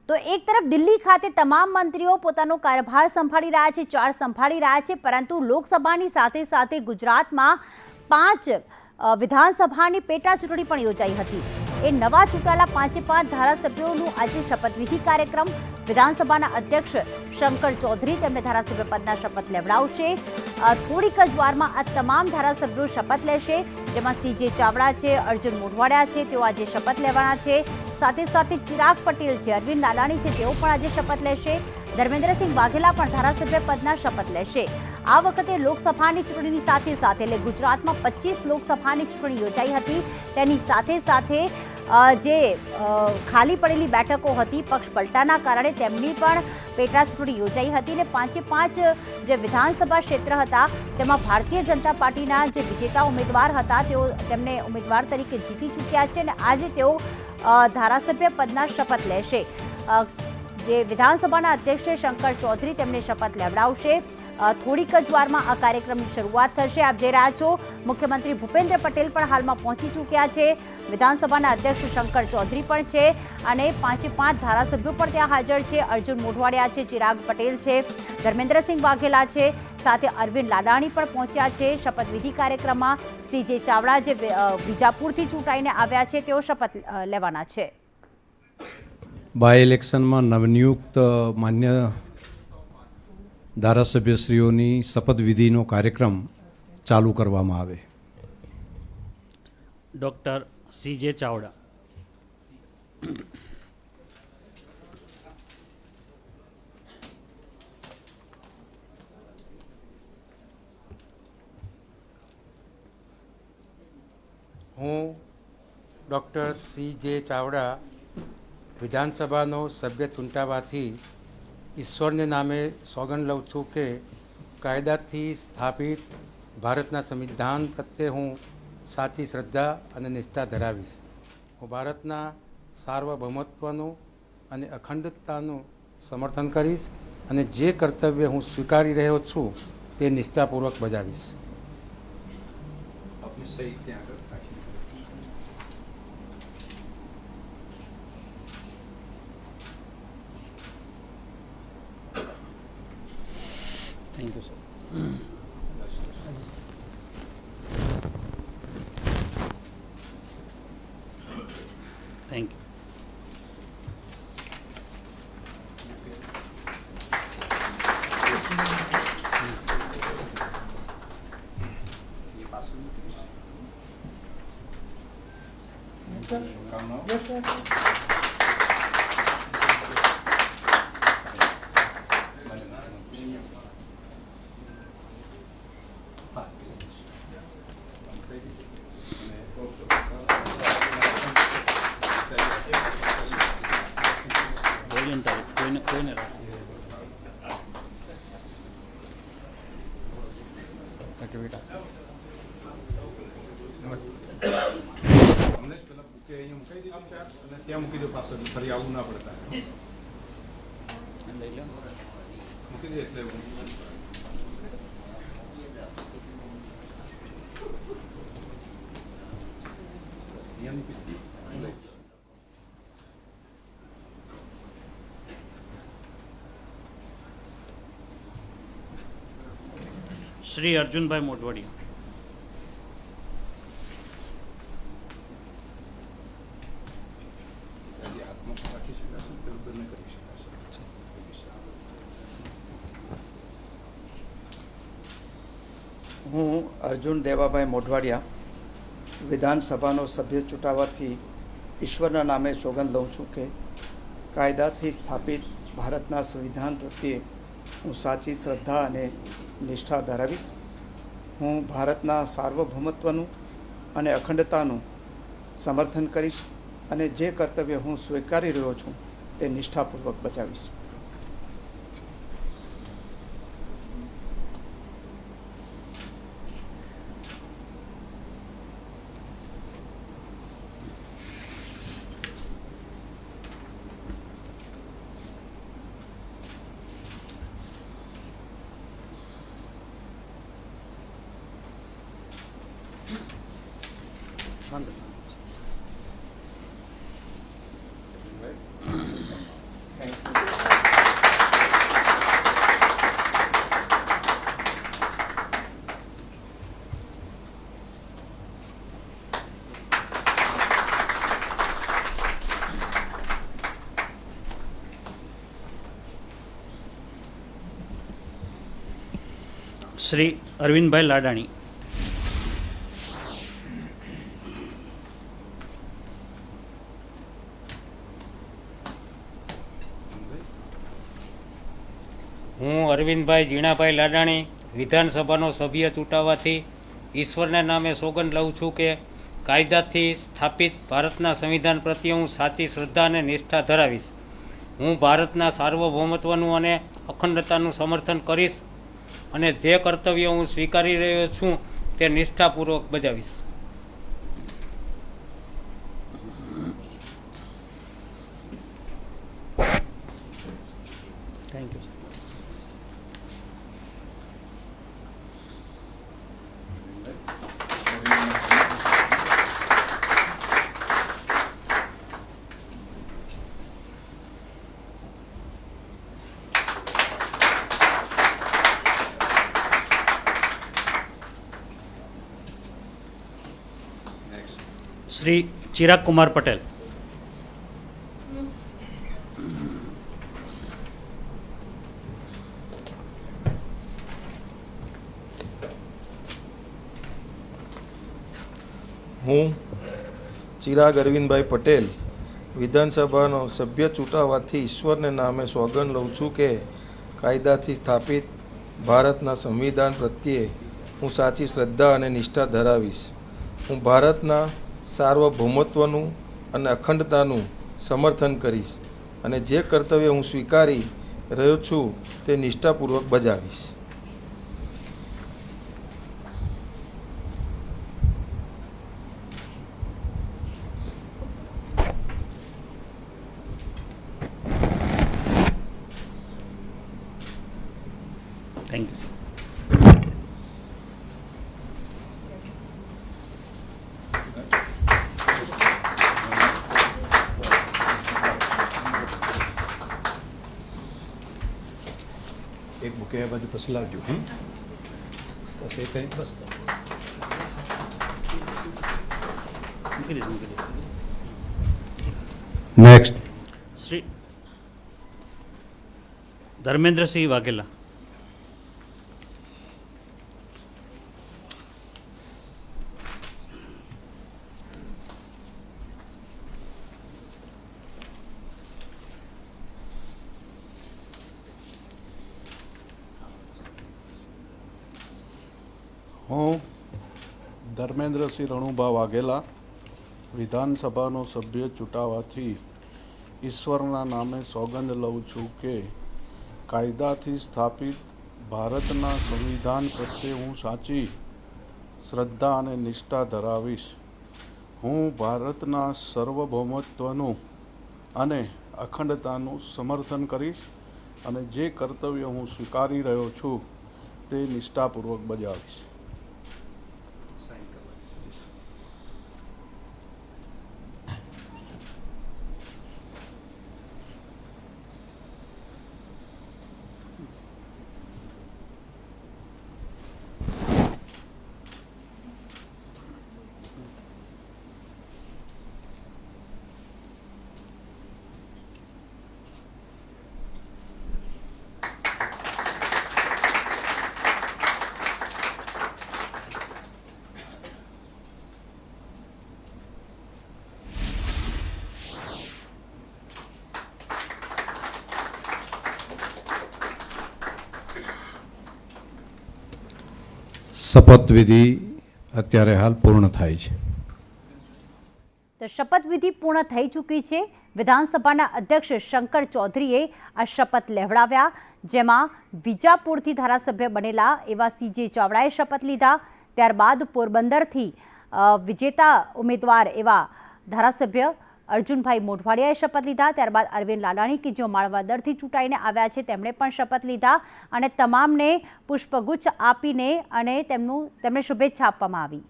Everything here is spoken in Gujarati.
તો એક તરફ દિલ્હી ખાતે તમામ મંત્રીઓ પોતાનો કાર્યભાર સંભાળી રહ્યા છે, ચાર્જ સંભાળી રહ્યા છે, પરંતુ લોકસભાની સાથે સાથે ગુજરાતમાં 5 વિધાનસભાની પેટા ચૂંટણી પણ યોજાઈ હતી। એ નવા ચૂંટાયેલા 5 ધારાસભ્યોનું આજે શપથવિધિ કાર્યક્રમ વિધાનસભાના અધ્યક્ષ શંકર ચૌધરી તેમને ધારાસભ્ય પદના શપથ લેવડાવશે। થોડીક જ વારમાં આ તમામ ધારાસભ્યો શપથ લેશે, જેમાં CJ ચાવડા છે, અર્જુન મોઢવાડિયા છે, તેઓ આજે શપથ લેવાના છે। સાથે સાથે ચિરાગ પટેલ છે, અરવિંદ લાલાણી છે, તેઓ પણ આજે શપથ લેશે। ધર્મેન્દ્રસિંહ વાઘેલા પણ ધારાસભ્ય પદના શપથ લેશે। આ વખતે લોકસભાની ચૂંટણીની સાથે સાથે એટલે ગુજરાતમાં 25 લોકસભાની ચૂંટણી યોજાઈ હતી, તેની સાથે સાથે જે ખાલી પડેલી બેઠકો હતી પક્ષ પલટાના કારણે તેમની પણ પેટા ચૂંટણી યોજાઈ હતી અને 5 જે વિધાનસભા ક્ષેત્ર હતા તેમાં ભારતીય જનતા પાર્ટીના જે વિજેતા ઉમેદવાર હતા તેમને ઉમેદવાર તરીકે જીતી ચૂક્યા છે અને આજે તેઓ ધારાસભ્ય પદના શપથ લેશે। જે વિધાનસભાના અધ્યક્ષ શંકર ચૌધરી તેમને શપથ લેવડાવશે। થોડીક જ વારમાં આ કાર્યક્રમની શરૂઆત થશે। આપ જોઈ રહ્યા છો મુખ્યમંત્રી ભૂપેન્દ્ર પટેલ પણ હાલમાં પહોંચી ચૂક્યા છે, વિધાનસભાના અધ્યક્ષ શંકર ચૌધરી પણ છે અને 5 ધારાસભ્યો પણ ત્યાં હાજર છે। અર્જુન મોઢવાડિયા છે, ચિરાગ પટેલ છે, ધર્મેન્દ્રસિંહ વાઘેલા છે, સાથે અરવિંદ લાડાણી પણ પહોંચ્યા છે શપથવિધિ કાર્યક્રમમાં। CJ ચાવડા જે વિજાપુરથી ચૂંટાઈને આવ્યા છે તેઓ શપથ લેવાના છે। બાય ઇલેક્શનમાં નવનિયુક્ત માન્ય ધારાસભ્યશ્રીઓની શપથવિધિનો કાર્યક્રમ ચાલુ કરવામાં આવે। Doctor CJ Chavda. હું ડૉક્ટર CJ ચાવડા વિધાનસભાનો સભ્ય ચૂંટાવાથી ઈશ્વરને નામે સોગંદ લઉં છું કે કાયદાથી સ્થાપિત ભારતના સંવિધાન પ્રત્યે હું સાચી શ્રદ્ધા અને નિષ્ઠા ધરાવીશ। હું ભારતના સાર્વભૌમત્વનું અને અખંડતાનું સમર્થન કરીશ અને જે કર્તવ્ય હું સ્વીકારી રહ્યો છું તે નિષ્ઠાપૂર્વક બજાવીશ। Thank you sir. Thank you. કોઈને ત્યાં મૂકી દો પાછળ, ફરી આવું ના પડતા મૂકી દે એટલે શ્રી અર્જુનભાઈ મોઢવાડિયા। હું અર્જુન દેવાભાઈ મોઢવાડિયા વિધાનસભાનો સભ્ય ચૂંટાવાથી ઈશ્વરના નામે સોગંદ લઉં છું કે કાયદાથી સ્થાપિત ભારતના સંવિધાન પ્રત્યે હું સાચી શ્રદ્ધા અને નિષ્ઠા ધરાવીશ। હું ભારતના સાર્વભૌમત્વનું અને અખંડતાનું સમર્થન કરીશ અને જે કર્તવ્ય હું સ્વીકારી રહ્યો છું તે નિષ્ઠાપૂર્વક બજાવીશ। શ્રી અરવિંદભાઈ લાડાણી. હું અરવિંદભાઈ જીણાભાઈ લાડાણી વિધાનસભાનો સભ્ય ચૂંટાવાથી ઈશ્વરના નામે સોગંદ લઉં છું કે કાયદાથી સ્થાપિત ભારતના સંવિધાન પ્રત્યે હું સાચી શ્રદ્ધા અને નિષ્ઠા ધરાવીશ. હું ભારતના સાર્વભૌમત્વનું અને અખંડતાનું સમર્થન કરીશ અને જે કર્તવ્ય હું સ્વીકારી રહ્યો છું તે નિષ્ઠાપૂર્વક બજાવીશ. Thank you. શ્રી ચિરાગ કુમાર પટેલ. હું ચિરાગ અરવિંદભાઈ પટેલ વિધાનસભાનો સભ્ય ચૂંટાવાથી ઈશ્વરને નામે સોગંદ લઉં છું કે કાયદાથી સ્થાપિત ભારતના સંવિધાન પ્રત્યે હું સાચી શ્રદ્ધા અને નિષ્ઠા ધરાવીશ. હું ભારતના સાર્વભૌમત્વનું અને અખંડતાનું સમર્થન કરીશ અને જે કર્તવ્ય હું સ્વીકારી રહ્યો છું તે નિષ્ઠાપૂર્વક બજાવીશ. Thank you. એક બુકે આ બાજુ પછી લાવજો. બસ એ કંઈ બસ. મૂકી દઈશ. નેક્સ્ટ. શ્રી ધર્મેન્દ્રસિંહ વાઘેલા. હું ધર્મેન્દ્રસિંહ રણુભા વાઘેલા વિધાનસભાનો સભ્ય ચૂંટાવાથી ઈશ્વરના નામે સોગંદ લઉં છું કે કાયદાથી સ્થાપિત ભારતના સંવિધાન પ્રત્યે હું સાચી શ્રદ્ધા અને નિષ્ઠા ધરાવીશ. હું ભારતના સાર્વભૌમત્વનું અને અખંડતાનું સમર્થન કરીશ અને જે કર્તવ્ય હું સ્વીકારી રહ્યો છું તે નિષ્ઠાપૂર્વક બજાવીશ. શપથવિધિ અત્યારે હાલ પૂર્ણ થાય છે. તો શપથવિધિ પૂર્ણ થઈ ચૂકી છે. વિધાનસભાના અધ્યક્ષ શંકર ચૌધરીએ આ શપથ લેવડાવ્યા, જેમાં વિજાપુરથી ધારાસભ્ય બનેલા એવા CJ ચાવડાએ શપથ લીધા. ત્યારબાદ પોરબંદરથી વિજેતા ઉમેદવાર એવા ધારાસભ્ય અર્જુનભાઈ મોઢવાડિયાએ શપથ લીધા. ત્યારબાદ અરવિંદ લાડાણી કે જેઓ માળવાદરથી ચૂંટાઈને આવ્યા છે તેમણે પણ શપથ લીધા અને તમામને પુષ્પગુચ્છ આપીને અને તેમને શુભેચ્છા આપવામાં આવી.